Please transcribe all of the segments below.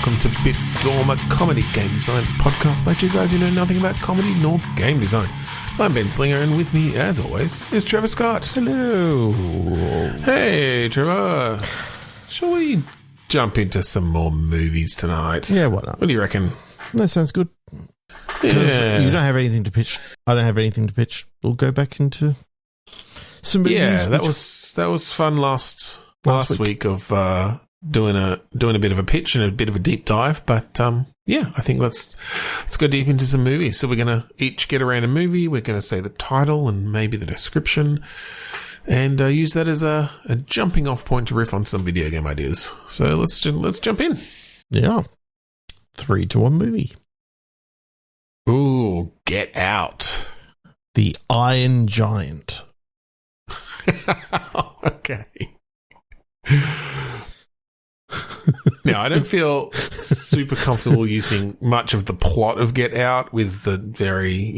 welcome to Bitstorm, a comedy game design podcast by two guys who know nothing about comedy nor game design. I'm Ben Slinger, and with me, as always, is Trevor Scott. Hello. Hey, Trevor. Shall we jump into some more movies tonight? Yeah, why not? What do you reckon? That sounds good. Yeah. You don't have anything to pitch. I don't have anything to pitch. We'll go back into some movies. Yeah, that was fun last week of doing a bit of a pitch and a bit of a deep dive. But yeah, I think let's go deep into some movies. So we're gonna each get around a movie. We're gonna say the title and maybe the description, and use that as a jumping off point to riff on some video game ideas. So let's jump in. Yeah, 3-1 movie. Ooh, Get Out. The Iron Giant. Okay. Now, I don't feel super comfortable using much of the plot of Get Out with the very,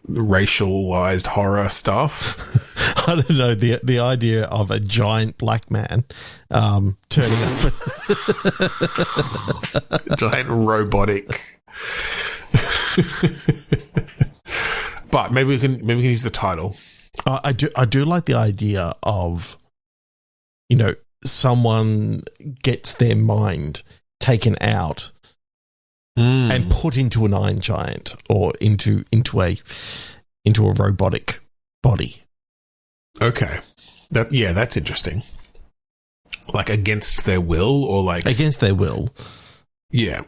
racialized horror stuff. I don't know, the idea of a giant black man turning up. Giant robotic. But maybe we can use the title. I do like the idea of, someone gets their mind taken out and put into an iron giant or into a robotic body. Okay. That's interesting. Like against their will, or like against their will. Yeah.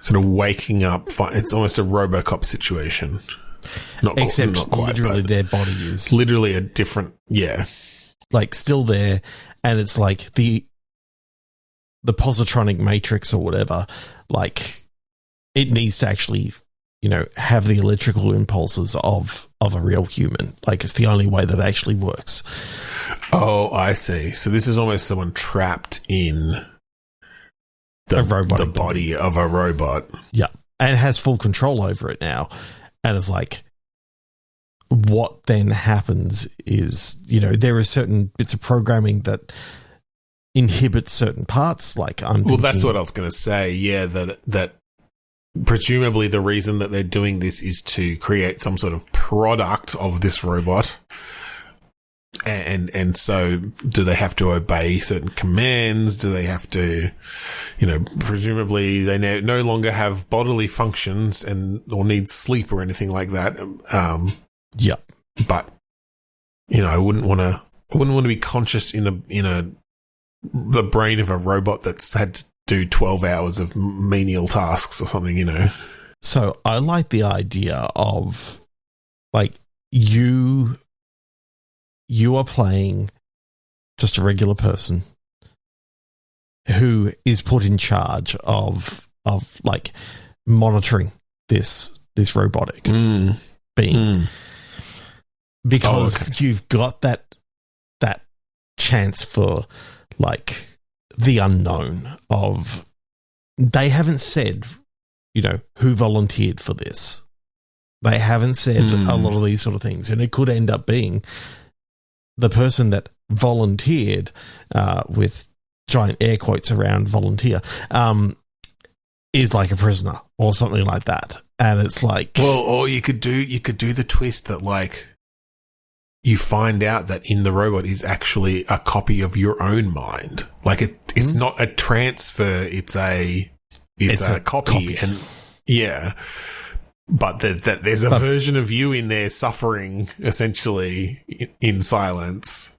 Sort of waking up. It's almost a RoboCop situation. Except not quite, literally their body is literally a different, like still there, and it's like the positronic matrix or whatever. Like it needs to actually, have the electrical impulses of a real human. Like it's the only way that actually works. Oh, I see. So this is almost someone trapped in the body of a robot. Yeah, and has full control over it now. And it's like, what then happens is, there are certain bits of programming that inhibit certain parts. Like that's what I was going to say. Yeah, that presumably the reason that they're doing this is to create some sort of product of this robot. And so do they have to obey certain commands? Do they have to, presumably they no longer have bodily functions or need sleep or anything like that. Yeah. But, I wouldn't want to be conscious in the brain of a robot that's had to do 12 hours of menial tasks or something, So I like the idea of like you are playing just a regular person who is put in charge of like monitoring this robotic being. Because you've got that chance for like the unknown of, they haven't said, who volunteered for this. They haven't said a lot of these sort of things, and it could end up being the person that volunteered, with giant air quotes around volunteer, is like a prisoner or something like that. And it's like, well, or you could do the twist that like you find out that in the robot is actually a copy of your own mind. Like it's not a transfer, it's a copy. And yeah. But that there's a version of you in there suffering, essentially, in silence.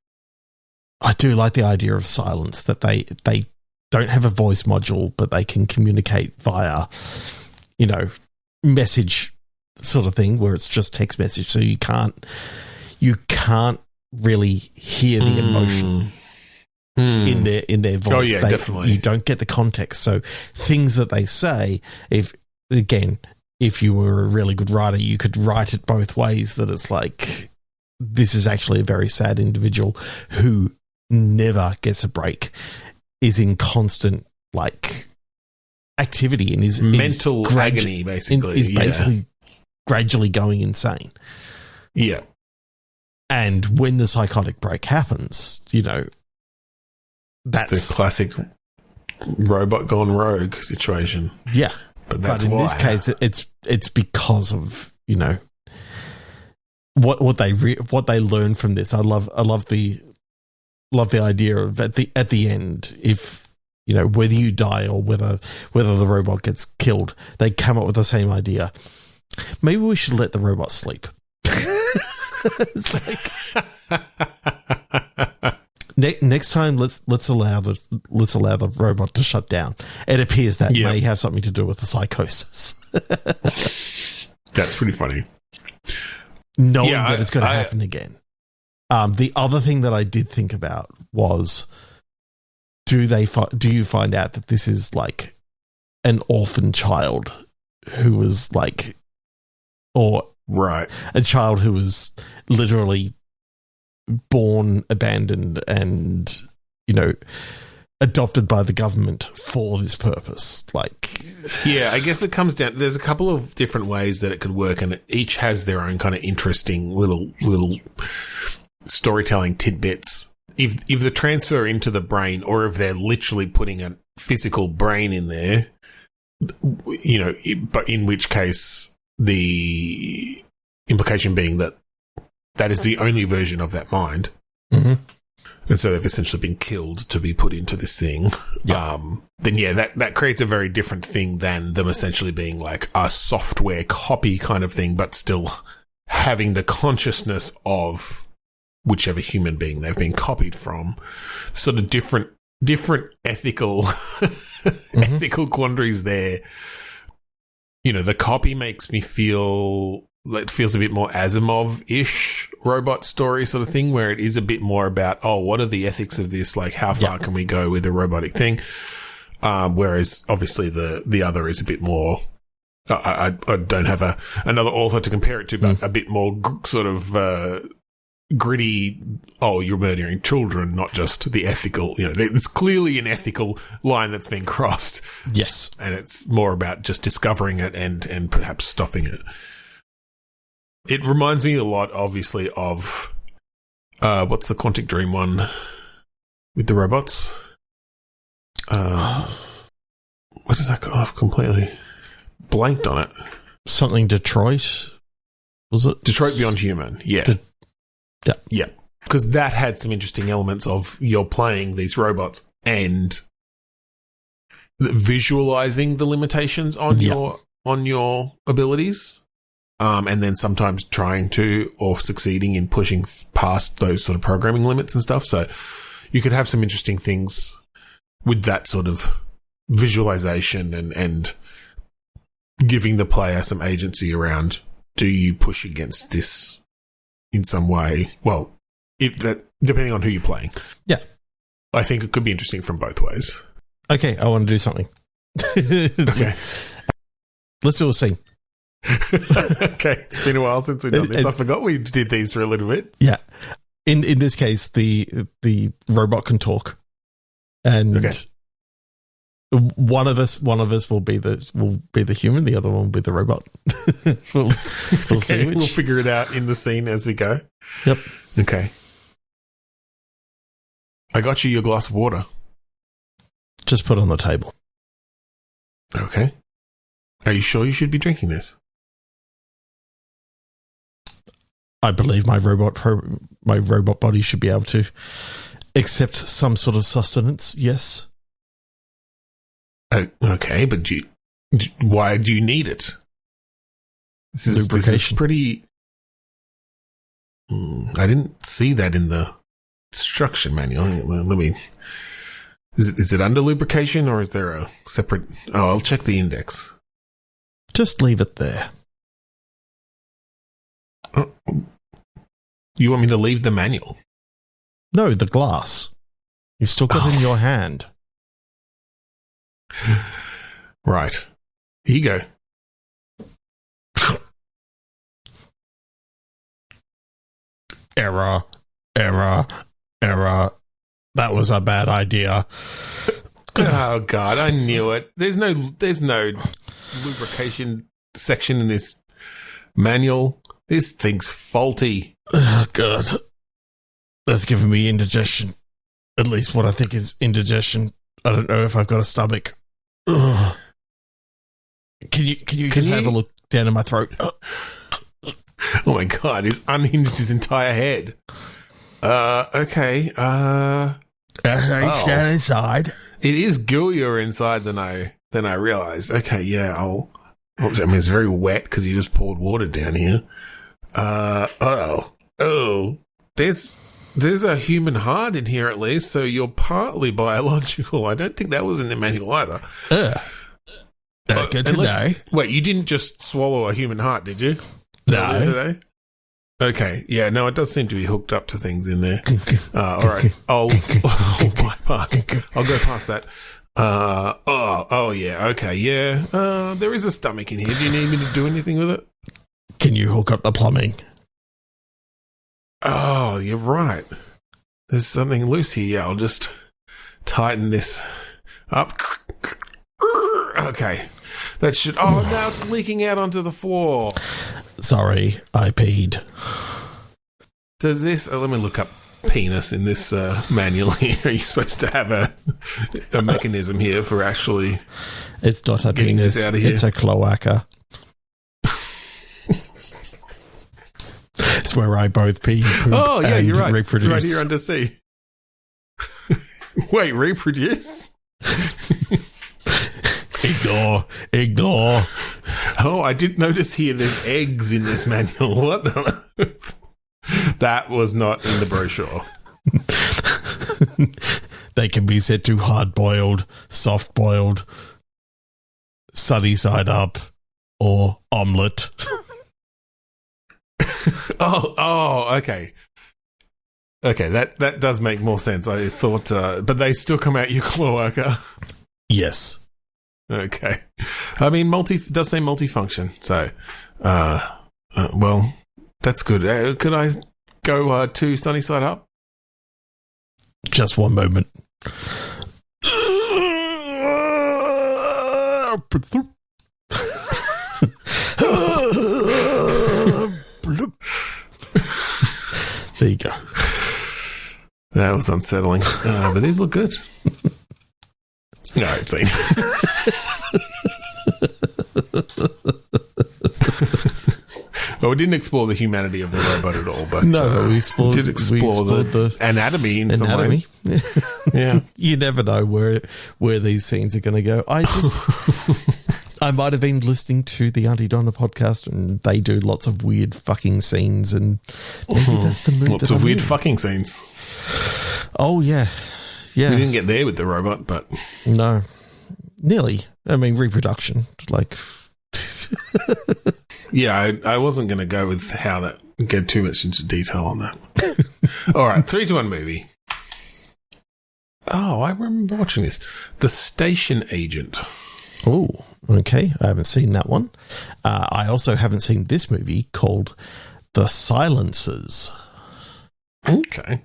I do like the idea of silence, that they don't have a voice module, but they can communicate via, message sort of thing, where it's just text message. So you can't really hear the emotion in their voice. Oh, yeah, definitely. You don't get the context. So things that they say, if you were a really good writer, you could write it both ways, that it's like, this is actually a very sad individual who never gets a break, is in constant, like, activity and is mental agony, basically. Is basically gradually going insane. Yeah. And when the psychotic break happens, that's the classic robot gone rogue situation. Yeah. But that's in why. this case, it's because of, you know, what they learn from this. I love the idea of at the end, if you know whether you die or whether the robot gets killed, they come up with the same idea. Maybe we should let the robot sleep. It's like, next time, let's allow the robot to shut down. It appears that may have something to do with the psychosis. That's pretty funny. Knowing that it's going to happen again. The other thing that I did think about was, do you find out that this is like an orphan child who was like, or a child who was literally born abandoned and, you know, adopted by the government for this purpose? Like, yeah, I guess it comes down, there's a couple of different ways that it could work, and each has their own kind of interesting little storytelling tidbits. If the transfer into the brain, or if they're literally putting a physical brain in there, you know, but in which case the implication being that is the only version of that mind. Mm-hmm. And so they've essentially been killed to be put into this thing. Yeah. Then that creates a very different thing than them essentially being like a software copy kind of thing, but still having the consciousness of whichever human being they've been copied from. Sort of different ethical ethical quandaries there. You know, the copy makes me feel, it feels a bit more Asimov-ish robot story sort of thing, where it is a bit more about, what are the ethics of this? Like, how far can we go with a robotic thing? Whereas obviously the other is a bit more, I don't have another author to compare it to, but a bit more sort of gritty, you're murdering children, not just the ethical, you know, it's clearly an ethical line that's been crossed. Yes. And it's more about just discovering it and perhaps stopping it. It reminds me a lot, obviously, of what's the Quantic Dream one with the robots? What is that called? I've completely blanked on it. Something Detroit, was it? Detroit Beyond Human, yeah. Yeah. Because that had some interesting elements of you're playing these robots and visualizing the limitations on your abilities. And then sometimes trying to, or succeeding in pushing past those sort of programming limits and stuff. So you could have some interesting things with that sort of visualization and giving the player some agency around, do you push against this in some way? Well, depending on who you're playing. Yeah. I think it could be interesting from both ways. Okay, I want to do something. Okay. Let's do a scene. Okay, it's been a while since we've done this. I forgot we did these for a little bit. Yeah, in this case, the robot can talk, and one of us will be the human, the other one will be the robot. we'll see. We'll figure it out in the scene as we go. Yep. Okay. I got you your glass of water. Just put it on the table. Okay. Are you sure you should be drinking this? I believe my robot body should be able to accept some sort of sustenance. Yes. Okay, but why do you need it? Lubrication. This is pretty. I didn't see that in the instruction manual. Let me. Is it under lubrication, or is there a separate? I'll check the index. Just leave it there. You want me to leave the manual? No, the glass. You've still got it in your hand. Right. Here you go. Error. That was a bad idea. Oh God, I knew it. There's no lubrication section in this manual. This thing's faulty. Oh God. That's giving me indigestion. At least what I think is indigestion. I don't know if I've got a stomach. Ugh. Can you just have a look down in my throat? Oh my god, he's unhinged his entire head. Okay. Stand inside. It is gillier inside than I realized. Okay, yeah, I mean, it's very wet because you just poured water down here. There's a human heart in here at least, so you're partly biological. I don't think that was in the manual either. Good to know. Wait, you didn't just swallow a human heart, did you? No. Okay, yeah, no, it does seem to be hooked up to things in there. All right, I'll bypass. I'll go past that. Yeah, okay, yeah. There is a stomach in here. Do you need me to do anything with it? Can you hook up the plumbing? Oh, you're right. There's something loose here. Yeah, I'll just tighten this up. Okay. That should... Oh, now it's leaking out onto the floor. Sorry, I peed. Does this... let me look up penis in this manual here. Are you supposed to have a mechanism here for actually... It's not a penis. This out of here? It's a cloaca. It's where I both pee, poop, and you're right. reproduce. It's right here under C. Wait, reproduce? Ignore. Oh, I did notice here there's eggs in this manual. What the... That was not in the brochure. They can be set to hard-boiled, soft-boiled, sunny side up, or omelette. Okay. Okay, that does make more sense. I thought, but they still come out your cloaca. Yes. Okay. I mean, does say multifunction, so, well, that's good. Could I go to sunny side up? Just one moment. There you go. That was unsettling, but these look good. No, it's seen. Well, we didn't explore the humanity of the robot at all, but we explored the anatomy in some ways. Yeah, you never know where these scenes are going to go. I might have been listening to the Auntie Donna podcast, and they do lots of weird fucking scenes, and maybe that's the mood. Lots of weird fucking scenes. Oh yeah. Yeah. We didn't get there with the robot, but no, nearly. I mean, reproduction, like. Yeah, I wasn't going to go with how that get too much into detail on that. All right, 3, 2, 1 movie. Oh, I remember watching this. The Station Agent. Oh, okay. I haven't seen that one. I also haven't seen this movie called The Silencers. Okay.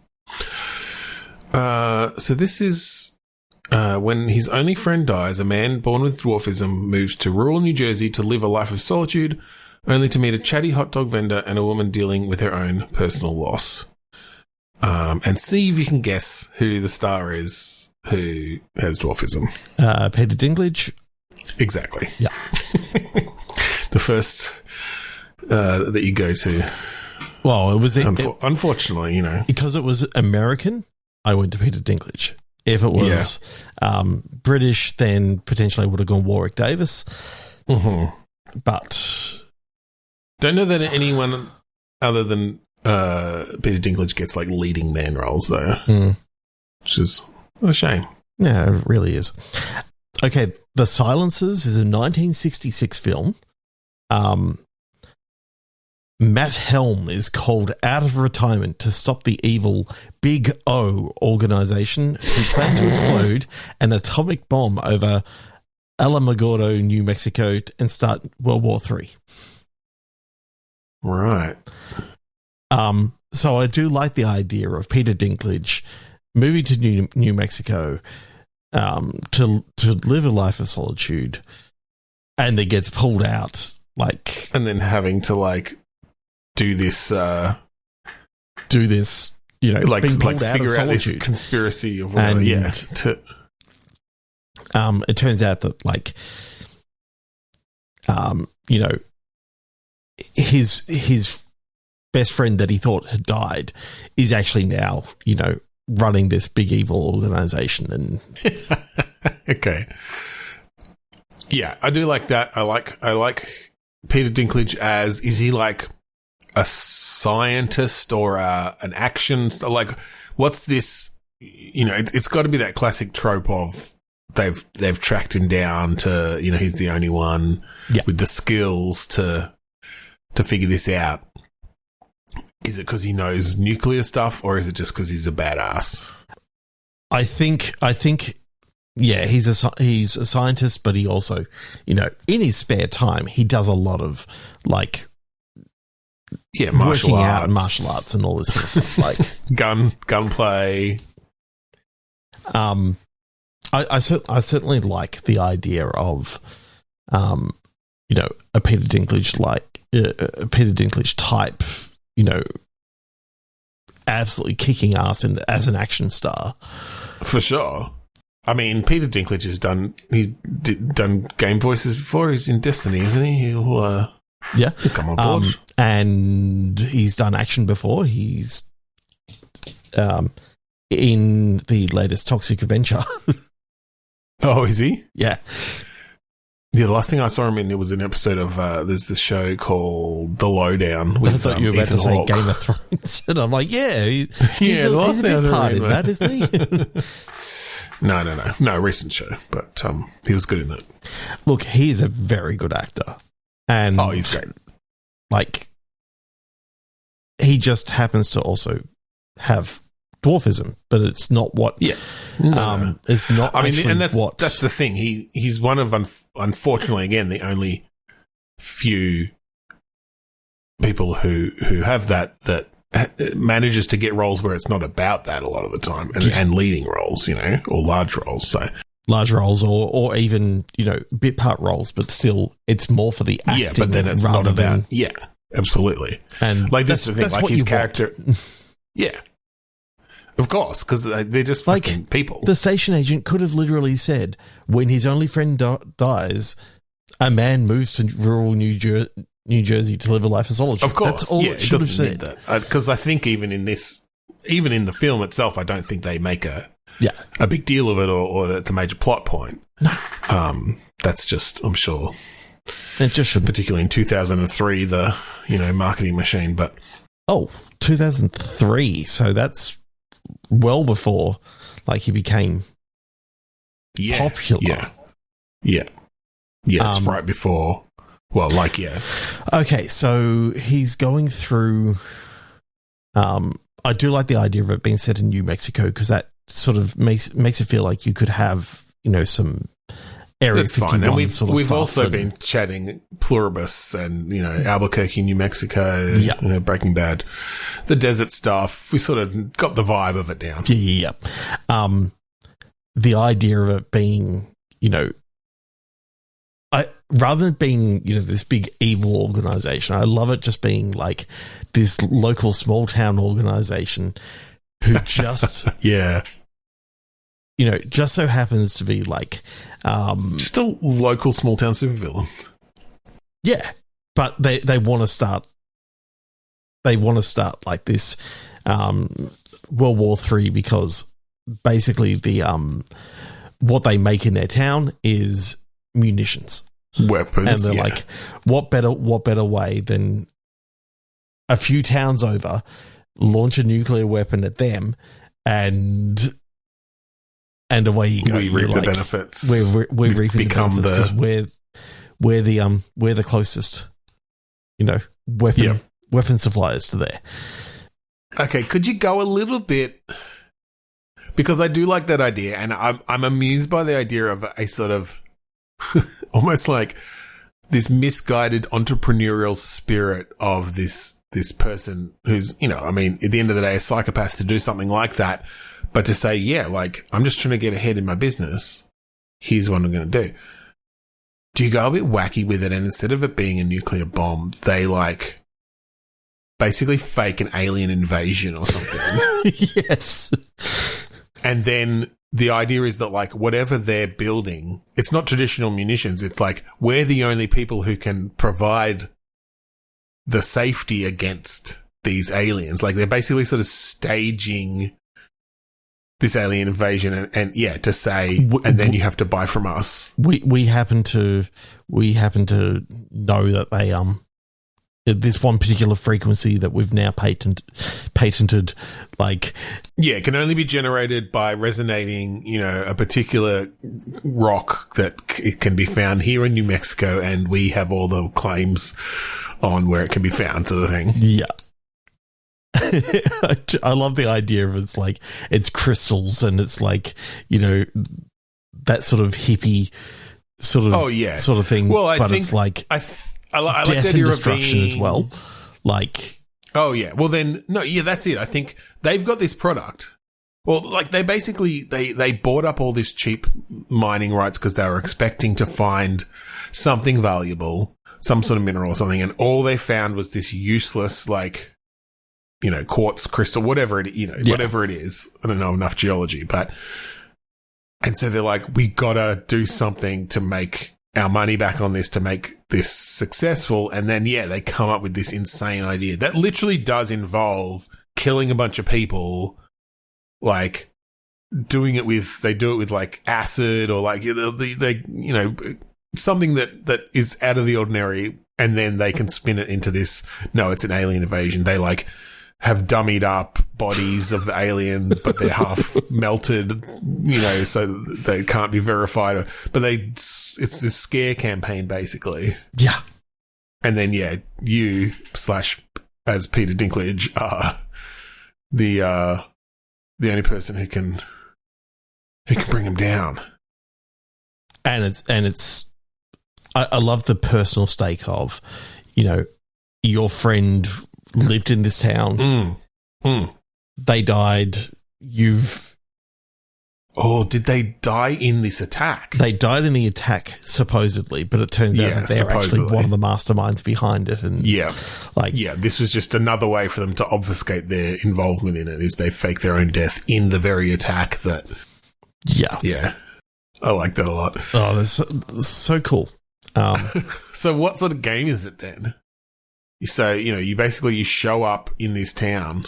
So this is when his only friend dies, a man born with dwarfism moves to rural New Jersey to live a life of solitude, only to meet a chatty hot dog vendor and a woman dealing with her own personal loss. And see if you can guess who the star is who has dwarfism. Peter Dinklage. Exactly. Yeah. The first that you go to. Well, it was... unfortunately, you know. Because it was American, I went to Peter Dinklage. If it was British, then potentially I would have gone Warwick Davis. Mm-hmm. But... Don't know that anyone other than Peter Dinklage gets, like, leading man roles, though. Which is a shame. Yeah, it really is. Okay, The Silencers is a 1966 film. Matt Helm is called out of retirement to stop the evil Big O organization who plan to explode an atomic bomb over Alamogordo, New Mexico, and start World War III. Right. So I do like the idea of Peter Dinklage moving to New Mexico to live a life of solitude, and then gets pulled out, like, and then having to like do this, you know, like being pulled out figure of out this solitude. conspiracy of whatever. And yeah, it turns out that, like, you know, his best friend that he thought had died is actually now, you know, running this big evil organization. And okay, yeah, I do like that. I like Peter Dinklage as, is he like a scientist or an action? Like, what's this? You know, it's got to be that classic trope of they've tracked him down to, you know, he's the only one with the skills to figure this out. Is it because he knows nuclear stuff, or is it just because he's a badass? I think, yeah, he's a scientist, but he also, you know, in his spare time, he does a lot of, like, martial working arts. out and martial arts and all this sort of stuff, like gunplay. I certainly like the idea of, you know, a Peter Dinklage type, you know, absolutely kicking ass as an action star. For sure. I mean, Peter Dinklage has done game voices before. He's in Destiny, isn't he? He'll come on board. And he's done action before. He's in the latest Toxic Avenger. Oh, is he? Yeah. Yeah, the last thing I saw him in, it was an episode of there's this show called The Lowdown. With, I thought you were about Ethan to say Hawke. Game of Thrones, and I'm like, he's a big part in that, isn't he? No, recent show, but he was good in that. Look, he is a very good actor, and he's great. Like, he just happens to also have dwarfism, but it's not what. Yeah, it's not. I mean, and that's the thing. He's one of unfortunately again the only few people who have that manages to get roles where it's not about that a lot of the time, and leading roles, you know, or large roles. So large roles, or even, you know, bit part roles, but still, it's more for the acting. Yeah, but then it's not about. Yeah, absolutely. And like that's the thing. Like his character. Yeah. Of course, because they're just like people. The station agent could have literally said, when his only friend dies, a man moves to rural New Jersey to live a life of solitude. Of course. That's all it should have said. Because I think even in the film itself, I don't think they make a big deal of it or it's a major plot point. No. That's just, I'm sure. It just shouldn't. Particularly in 2003, the, you know, marketing machine. But 2003. So that's well before, like, he became popular. Yeah. It's right before. Well, like, yeah. Okay, so he's going through. I do like the idea of it being set in New Mexico, because that sort of makes it feel like you could have, you know, some Area 51 and we've sort of stuff. also been chatting Pluribus and, you know, Albuquerque, New Mexico, you know, Breaking Bad, the desert stuff. We sort of got the vibe of it down. Yeah. The idea of it being, you know, rather than being, you know, this big evil organization, I love it just being like this local small town organization who just you know, just so happens to be like just a local small town supervillain. Yeah, but they want to start like this World War III, because basically the what they make in their town is munitions, weapons, and they're like, what better way than a few towns over, launch a nuclear weapon at them, and away you go. We reap the benefits. We're reaping the benefits because we're the closest, you know, weapon suppliers to there. Okay, could you go a little bit? Because I do like that idea, and I'm amused by the idea of a sort of almost like this misguided entrepreneurial spirit of this person who's, you know, I mean, at the end of the day, a psychopath to do something like that, but to say, yeah, like, I'm just trying to get ahead in my business. Here's what I'm going to do. Do you go a bit wacky with it, and instead of it being a nuclear bomb, they like basically fake an alien invasion or something? Yes. And then the idea is that, like, whatever they're building, it's not traditional munitions. It's like, we're the only people who can provide the safety against these aliens. Like, they're basically sort of staging this alien invasion and to say, and then you have to buy from us. We happen to know that they this one particular frequency that we've now patented, like, it can only be generated by resonating, a particular rock that it can be found here in New Mexico, and we have all the claims on where it can be found, sort of thing. Yeah. I love the idea of it's crystals, and it's like, that sort of hippie sort of thing. Well, I think it's like I like death the and idea destruction of being, as well. Like, oh yeah, well then that's it. I think they've got this product. Well, like, they basically they bought up all this cheap mining rights because they were expecting to find something valuable, some sort of mineral or something, and all they found was this useless, like, quartz crystal, whatever it is. I don't know enough geology, and so they're like, we gotta do something to make our money back on this, to make this successful. And then, they come up with this insane idea that literally does involve killing a bunch of people, like, they do it with like acid or like, they something that is out of the ordinary. And then they can spin it into this, no, it's an alien invasion. They like have dummied up bodies of the aliens, but they're half melted, so they can't be verified. But it's this scare campaign, basically. Yeah. And then, you / as Peter Dinklage are the only person who can bring him down. And it's I love the personal stake of, your friend lived in this town. They died. Did they die in this attack? They died in the attack, supposedly, but it turns out that they're actually one of the masterminds behind it. And this was just another way for them to obfuscate their involvement in it, is they fake their own death in the very attack that... Yeah. I like that a lot. Oh, that's so cool. So what sort of game is it then? So, you show up in this town,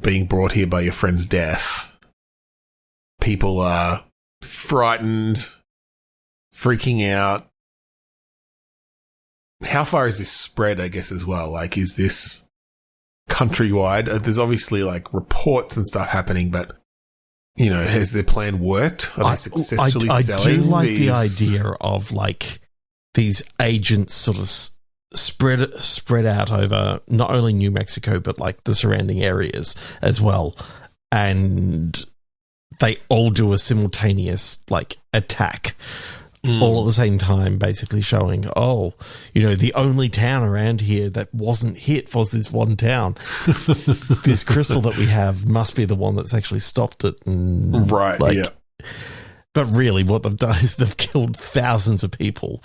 being brought here by your friend's death. People are frightened, freaking out. How far is this spread, I guess, as well? Like, is this countrywide? There's obviously, like, reports and stuff happening, but, has their plan worked? Are they successfully selling? I do like the idea of, like, these agents sort of spread out over not only New Mexico, but, like, the surrounding areas as well. And they all do a simultaneous, like, attack all at the same time, basically showing, the only town around here that wasn't hit was this one town. This crystal that we have must be the one that's actually stopped it. And, right, But really, what they've done is they've killed thousands of people.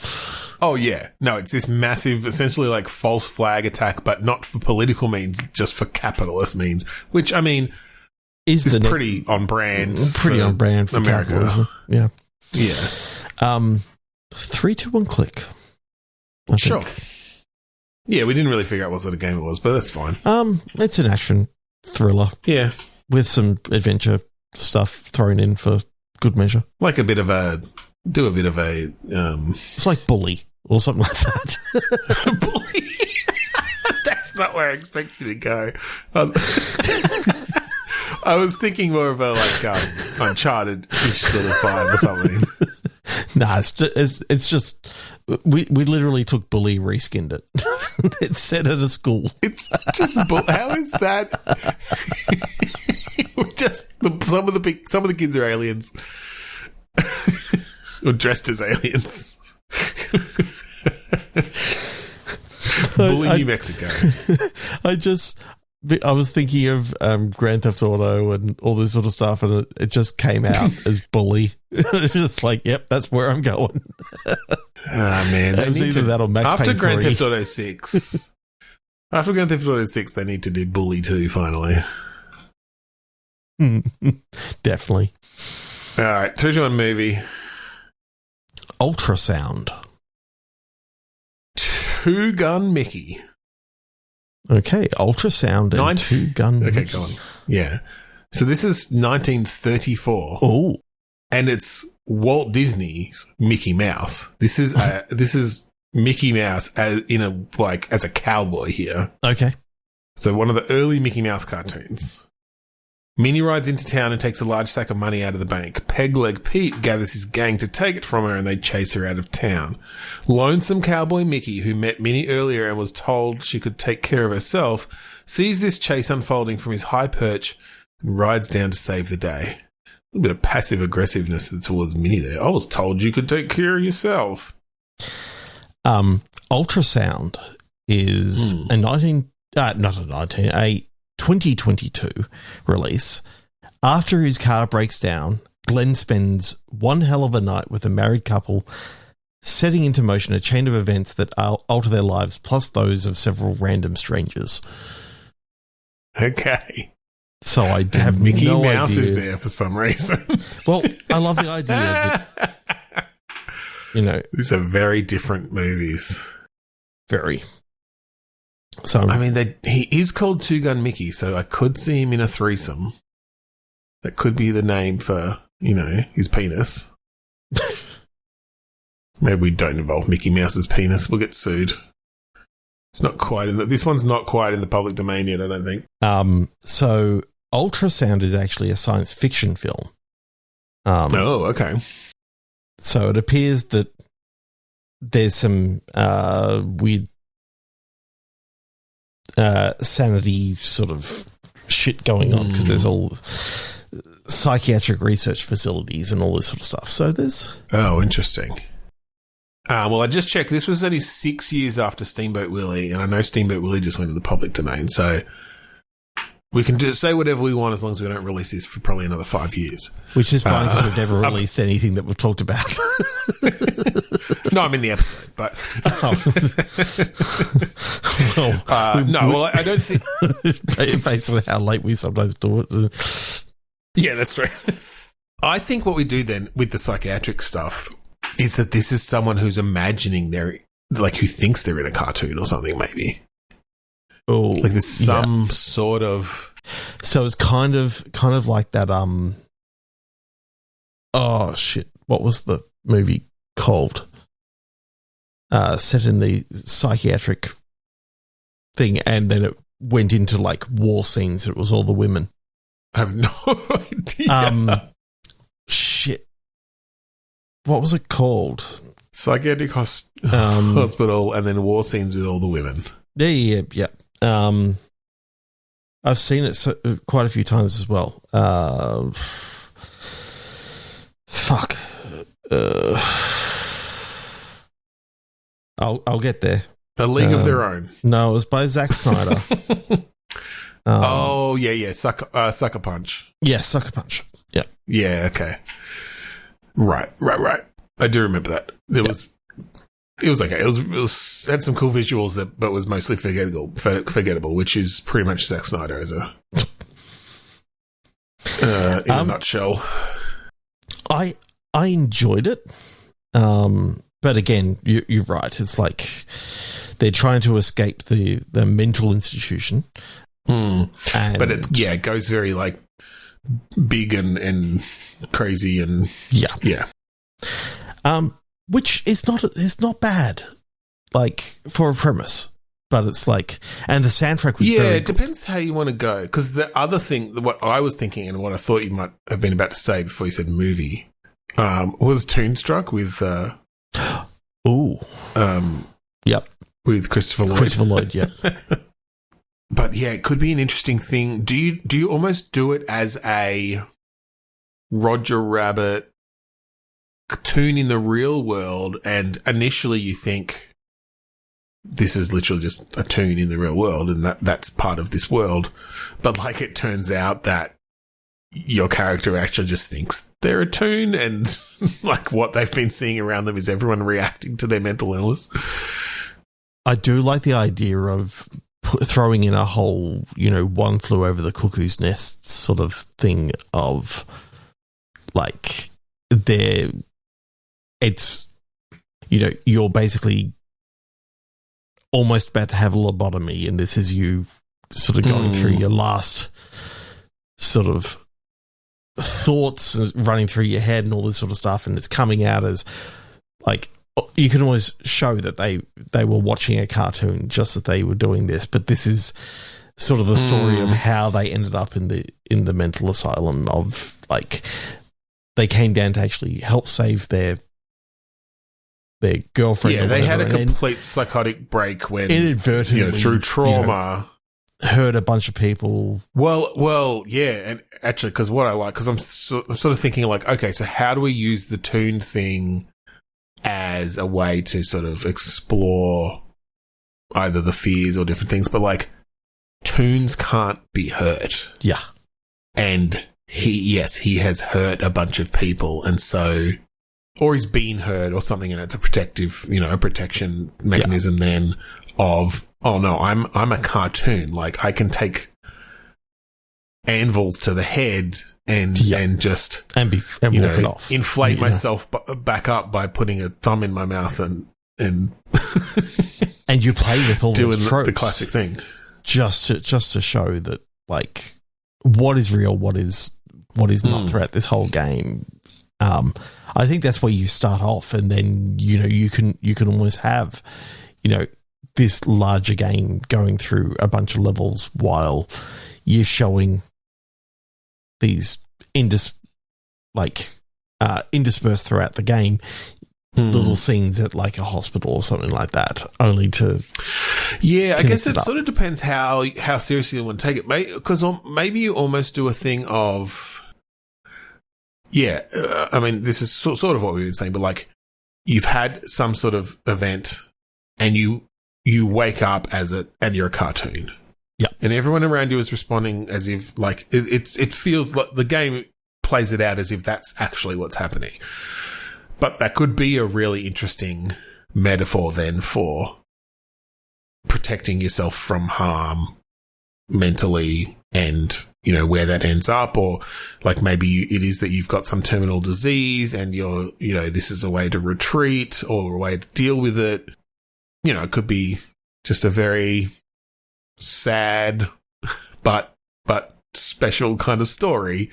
Oh, yeah. No, it's this massive, essentially, like, false flag attack, but not for political means, just for capitalist means, which, I mean, is pretty on brand. Pretty on brand for America. Capitalism. Yeah. Yeah. 3, 2, 1, click. Sure. Yeah, we didn't really figure out what sort of game it was, but that's fine. It's an action thriller. Yeah. With some adventure stuff thrown in for good measure. Like a bit of a... It's like Bully or something like that. Bully? That's not where I expected you to go. I was thinking more of a, like, Uncharted-ish sort of vibe or something. Nah, it's just... We literally took Bully, reskinned it. It's set at a school. It's just... How is that... some of the kids are aliens. Or dressed as aliens. Bully New Mexico. I was thinking of Grand Theft Auto and all this sort of stuff, and it just came out as Bully. It's just like, yep, that's where I'm going. Man. It was either that or Max Payne 3. After Grand Theft Auto 6. After Grand Theft Auto 6, they need to do Bully 2, finally. Definitely. All right, 2-1 movie. Ultrasound. Two Gun Mickey. Okay, ultrasound and Two Gun Mickey. Okay, go on. Yeah. So this is 1934. Oh. And it's Walt Disney's Mickey Mouse. This is Mickey Mouse as a cowboy here. Okay. So one of the early Mickey Mouse cartoons. Minnie rides into town and takes a large sack of money out of the bank. Pegleg Pete gathers his gang to take it from her and they chase her out of town. Lonesome cowboy Mickey, who met Minnie earlier and was told she could take care of herself, sees this chase unfolding from his high perch and rides down to save the day. A little bit of passive aggressiveness towards Minnie there. I was told you could take care of yourself. Ultrasound is a 2022 release. After his car breaks down, Glenn spends one hell of a night with a married couple, setting into motion a chain of events that alter their lives, plus those of several random strangers. Okay. So I have Mickey no Mouse idea. is there for some reason. Well, I love the idea that, these are very different movies. very. So I mean, he is called Two Gun Mickey, so I could see him in a threesome. That could be the name for, his penis. Maybe we don't involve Mickey Mouse's penis. We'll get sued. It's not quite this one's not quite in the public domain yet, I don't think. So Ultrasound is actually a science fiction film. Oh, okay. So it appears that there's some weird sanity sort of shit going on because there's all psychiatric research facilities and all this sort of stuff. So there's... Oh, interesting. Well, I just checked. This was only 6 years after Steamboat Willie, and I know Steamboat Willie just went to the public domain, so we can just say whatever we want as long as we don't release this for probably another 5 years. Which is fine because we've never released anything that we've talked about. No, I'm in the episode, but... I don't think... Based on how late we sometimes do it. Yeah, that's true. I think what we do then with the psychiatric stuff is that this is someone who's imagining who thinks they're in a cartoon or something, maybe. Oh, like there's some sort of... So it's kind of like that, oh, shit. What was the movie called? Set in the psychiatric thing, and then it went into, like, war scenes. It was all the women. I have no idea. Shit. What was it called? Psychiatric hospital and then war scenes with all the women. Yeah. I've seen it quite a few times as well. Fuck. I'll get there. A League of Their Own. No, it was by Zack Snyder. Yeah. Sucker Punch. Yeah, Sucker Punch. Yeah. Yeah, okay. Right. I do remember that. It was okay. It was had some cool visuals but was mostly forgettable, which is pretty much Zack Snyder as a in a nutshell. I enjoyed it. But again, you're right. It's like they're trying to escape the mental institution. But it goes very like big and crazy and yeah. Which is not bad, like for a premise, but it's like, and the soundtrack was very it depends how you want to go. Because the other thing, what I was thinking and what I thought you might have been about to say before you said movie, was Toonstruck with yep, with Christopher Lloyd, yeah. But yeah, it could be an interesting thing. Do you almost do it as a Roger Rabbit cartoon in the real world, and initially you think this is literally just a toon in the real world and that's part of this world, but like it turns out that your character actually just thinks they're a toon and like what they've been seeing around them is everyone reacting to their mental illness. I do like the idea of throwing in a whole, one flew over the cuckoo's nest sort of thing of like you're basically almost about to have a lobotomy, and this is you sort of going through your last sort of thoughts running through your head and all this sort of stuff, and it's coming out as like you can always show that they were watching a cartoon, just that they were doing this, but this is sort of the story of how they ended up in the mental asylum, of like they came down to actually help save their girlfriend. Yeah, they had a complete psychotic break when inadvertently through trauma hurt a bunch of people. Well, yeah, and actually, because what I like, because I'm sort of thinking like, okay, so how do we use the tuned thing as a way to sort of explore either the fears or different things, but like Toons can't be hurt. Yeah. And he has hurt a bunch of people, and so, or he's been hurt or something, and it's a protection mechanism then of, oh no, I'm a cartoon. Like I can take anvils to the head and just walk it off, inflate myself back up by putting a thumb in my mouth and and you play with all doing those tropes, the classic thing, just to show that like what is real, what is not throughout this whole game. I think that's where you start off, and then you can almost have this larger game going through a bunch of levels while you're showing these interspersed throughout the game little scenes at like a hospital or something like that, only to I guess it sort of depends how seriously you want to take it, because maybe you almost do a thing of I mean, this is sort of what we were saying, but like you've had some sort of event and you wake up and you're a cartoon. Yeah. And everyone around you is responding as if like it feels like the game plays it out as if that's actually what's happening. But that could be a really interesting metaphor then for protecting yourself from harm mentally, and where that ends up, or like maybe it is that you've got some terminal disease and you're this is a way to retreat or a way to deal with it. It could be just a very sad but special kind of story.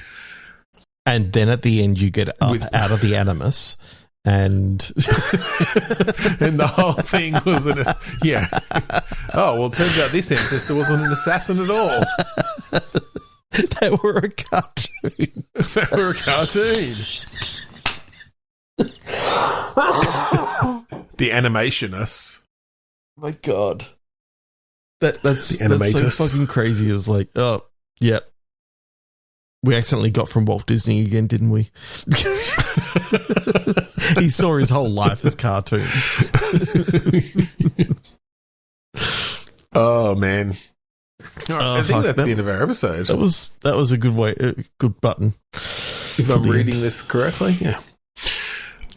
And then at the end you get up out of the animus and and the whole thing was oh well, it turns out this ancestor wasn't an assassin at all. They were a cartoon. The animationists. My God. That's so fucking crazy. It's like, oh, yeah. We accidentally got from Walt Disney again, didn't we? He saw his whole life as cartoons. Oh, man. All right, I think that's the end of our episode. That was a good button. If I'm reading this correctly, yeah.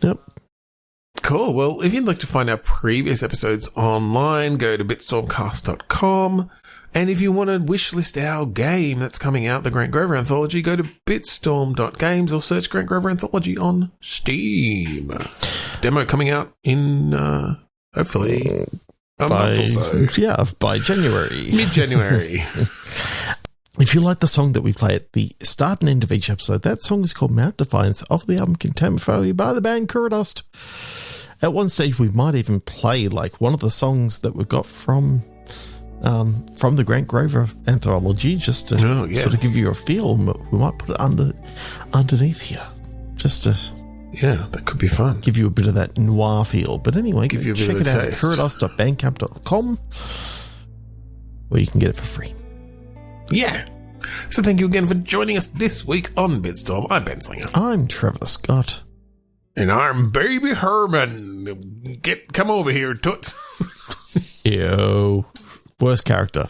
Yep. Cool. Well, if you'd like to find our previous episodes online, go to bitstormcast.com. And if you want to wishlist our game that's coming out, the Grant Grover Anthology, go to bitstorm.games or search Grant Grover Anthology on Steam. Demo coming out in, hopefully, a month or so. Yeah, by January. Mid-January. If you like the song that we play at the start and end of each episode, that song is called Mount Defiance off the album Contamophobia by the band Kuradust. At one stage, we might even play like one of the songs that we've got from the Grant Grover Anthology, just to sort of give you a feel. We might put it underneath here, just to that could be fun. Give you a bit of that noir feel. But anyway, check it out at kuradust.bandcamp.com, where you can get it for free. Yeah. So thank you again for joining us this week on Bitstorm. I'm Ben Slinger. I'm Trevor Scott. And I'm Baby Herman. Come over here, Toots. Yo. Worst character.